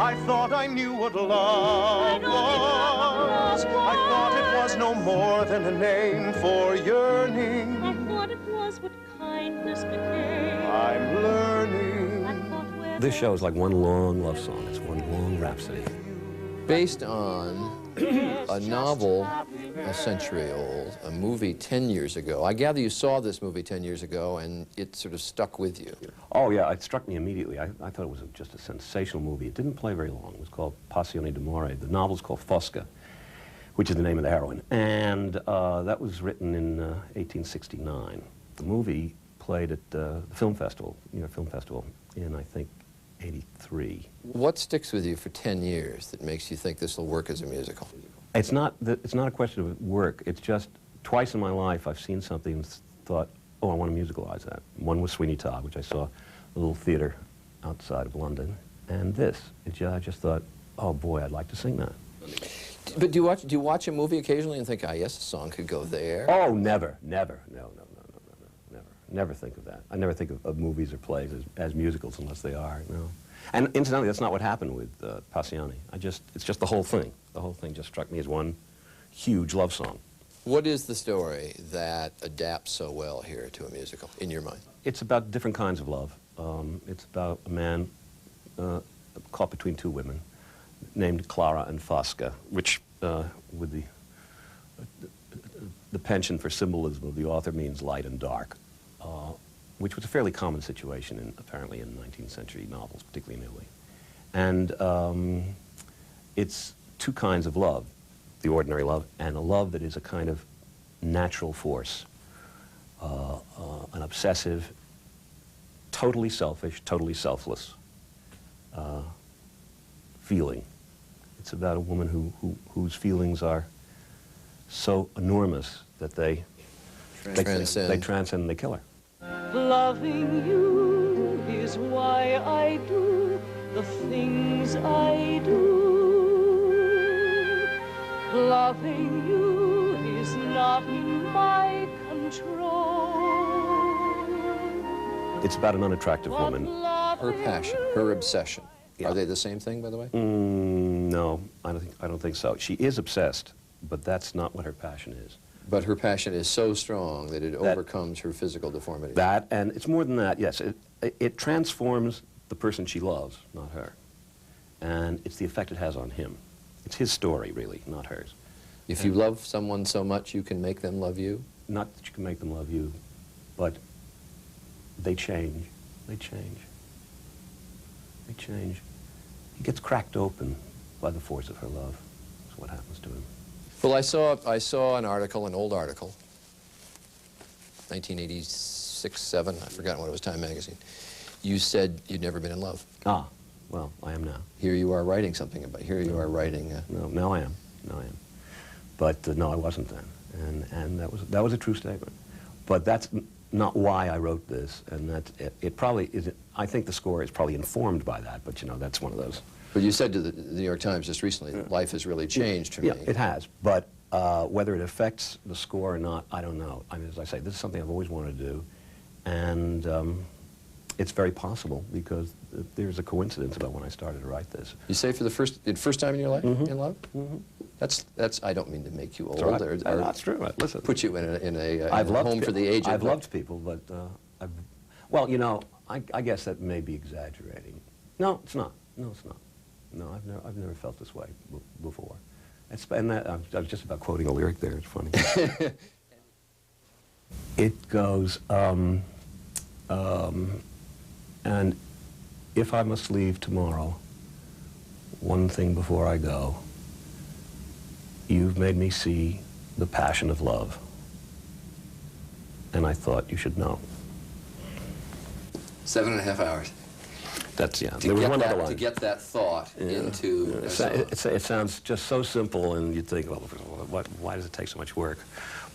I thought I knew what love was. I thought it was no more than a name for yearning. I thought it was what kindness became. I'm learning. This show is like one long love song. It's one long rhapsody. Based on a novel a century old, a movie 10 years ago. I gather you saw this movie 10 years ago and it sort of stuck with you. Oh yeah, it struck me immediately. I thought it was just a sensational movie. It didn't play very long. It was called Passione d'amore. The novel's called Fosca, which is the name of the heroine. And that was written in 1869. The movie played at the film festival, New York Film Festival, in I think 83. What sticks with you for 10 years that makes you think this will work as a musical? It's not a question of work. It's just twice in my life I've seen something and thought, oh, I want to musicalize that. One was Sweeney Todd, which I saw at a little theater outside of London. And this, I just thought, oh boy, I'd like to sing that. But do you watch a movie occasionally and think, ah, yes, a song could go there? Oh, never. Never think of that. I never think of movies or plays as musicals unless they are, no. And incidentally, that's not what happened with Passione. It's just the whole thing. The whole thing just struck me as one huge love song. What is the story that adapts so well here to a musical, in your mind? It's about different kinds of love. It's about a man caught between two women named Clara and Fosca, which, with the penchant for symbolism of the author, means light and dark. Which was a fairly common situation, apparently, in 19th century novels, particularly in Italy. And it's two kinds of love, the ordinary love, and a love that is a kind of natural force, an obsessive, totally selfish, totally selfless feeling. It's about a woman whose feelings are so enormous that they transcend and they kill her. Loving you is why I do the things I do. Loving you is not in my control. It's about an unattractive woman. Her passion, her obsession. Yeah. Are they the same thing, by the way? No, I don't think so. She is obsessed, but that's not what her passion is. But her passion is so strong that it overcomes her physical deformity. That, and it's more than that, yes. It transforms the person she loves, not her. And it's the effect it has on him. It's his story, really, not hers. If you love someone so much, you can make them love you? Not that you can make them love you, but they change. They change. They change. He gets cracked open by the force of her love. That's what happens to him. Well, I saw an article, an old article, 1986, 7, I've forgotten what it was, Time magazine. You said you'd never been in love. Ah, well, I am now. Here you are writing something about, here you are writing. No, now I am, But no, I wasn't then, and that was a true statement. But that's not why I wrote this, and it probably isn't. I think the score is probably informed by that, but you know, that's one of those. But you said to the New York Times just recently that life has really changed for me. Yeah, it has. But whether it affects the score or not, I don't know. I mean, as I say, this is something I've always wanted to do. And it's very possible because there's a coincidence about when I started to write this. You say for the first time in your life, in love? Mm-hmm. That's, I don't mean to make you old right. or that's true. Listen, put you in a home for the aged. I've loved people, but, well, you know, I guess that may be exaggerating. No, it's not. No, it's not. No, I've never felt this way before. And that, I was just about quoting a lyric there. It's funny. It goes, and if I must leave tomorrow, one thing before I go, you've made me see the passion of love, and I thought you should know. 7.5 hours. That's, yeah. There was one other line. To get that thought into... It sounds just so simple, and you'd think, well, why does it take so much work?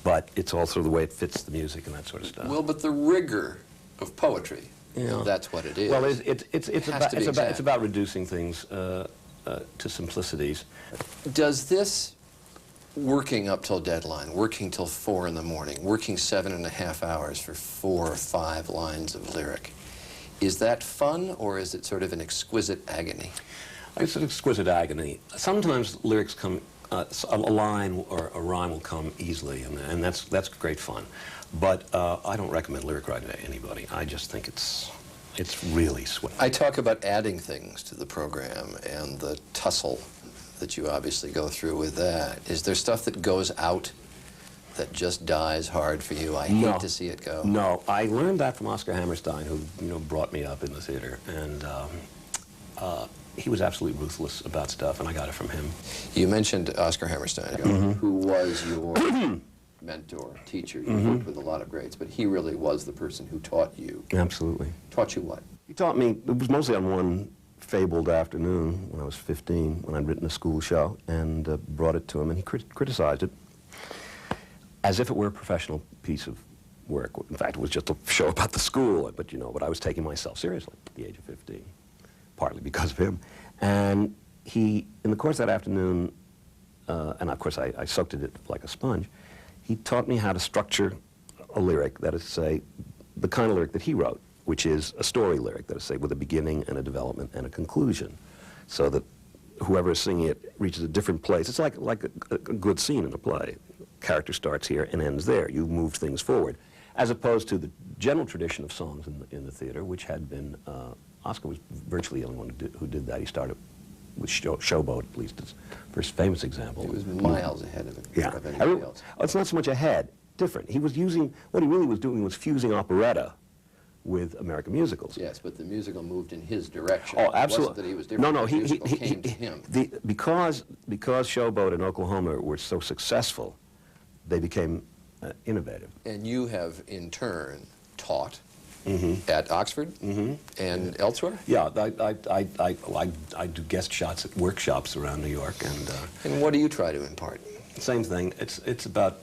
But it's also the way it fits the music and that sort of stuff. Well, but the rigor of poetry, that's what it is. Well, it's about reducing things to simplicities. Does this working up till deadline, working till 4 in the morning, working 7.5 hours for 4 or 5 lines of lyric, is that fun, or is it sort of an exquisite agony? It's an exquisite agony. Sometimes lyrics come, a line or a rhyme will come easily, and that's great fun. But I don't recommend lyric writing to anybody. I just think it's really sweet. I talk about adding things to the program and the tussle that you obviously go through with that. Is there stuff that goes out that just dies hard for you? I hate to see it go. No, I learned that from Oscar Hammerstein, who brought me up in the theater, and he was absolutely ruthless about stuff, and I got it from him. You mentioned Oscar Hammerstein, who was your mentor, teacher. You worked with a lot of greats, but he really was the person who taught you. Absolutely. Taught you what? He taught me, it was mostly on one fabled afternoon when I was 15, when I'd written a school show, and brought it to him, and he criticized it as if it were a professional piece of work. In fact, it was just a show about the school, but I was taking myself seriously at the age of 15, partly because of him. And he, in the course of that afternoon, and of course I soaked it like a sponge, he taught me how to structure a lyric, that is to say, the kind of lyric that he wrote, which is a story lyric, that is to say, with a beginning and a development and a conclusion, so that whoever is singing it reaches a different place. It's like a good scene in a play. Character starts here and ends there. You move things forward, as opposed to the general tradition of songs in the theater, which had been, Oscar was virtually the only one who did that. He started with Showboat, at least his first famous example. It was miles ahead of it. Yeah. Of anybody else. It's not so much ahead, different. He was using, what he really was doing was fusing operetta with American musicals. Yes, but the musical moved in his direction. Oh, absolutely. It wasn't that he was different. No, the musical came to him. Because Showboat and Oklahoma were so successful, they became innovative. And you have, in turn, taught at Oxford and elsewhere? Yeah, I do guest shots at workshops around New York, And what do you try to impart? same thing. It's about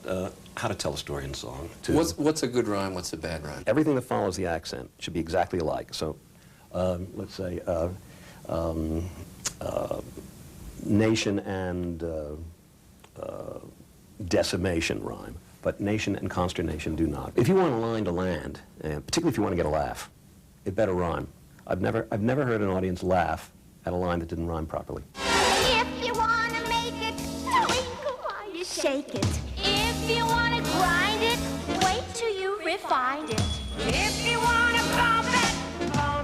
how to tell a story in song. Too. What's a good rhyme? What's a bad rhyme? Everything that follows the accent should be exactly alike. So, let's say nation and decimation rhyme. But nation and consternation do not. If you want a line to land, particularly if you want to get a laugh, it better rhyme. I've never heard an audience laugh at a line that didn't rhyme properly. If you want to make it, twinkle while you shake it. If you want to grind it, wait till you refine it. If you want to bump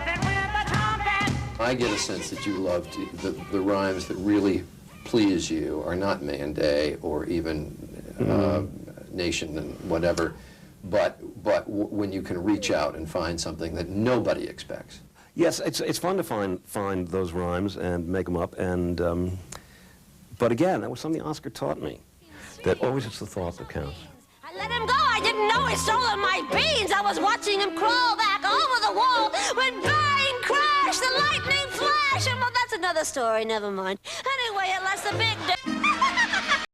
it with a trumpet. I get a sense that you love the rhymes that really please you are not Manday or even Nation and whatever, but when you can reach out and find something that nobody expects. Yes, it's fun to find those rhymes and make them up, and but again, that was something Oscar taught me, that always it's the thought that counts. I let him go. I didn't know he'd stolen my beans. I was watching him crawl back over the wall when bang, crash, the lightning flash. And well, that's another story. Never mind. Anyway, it left a big.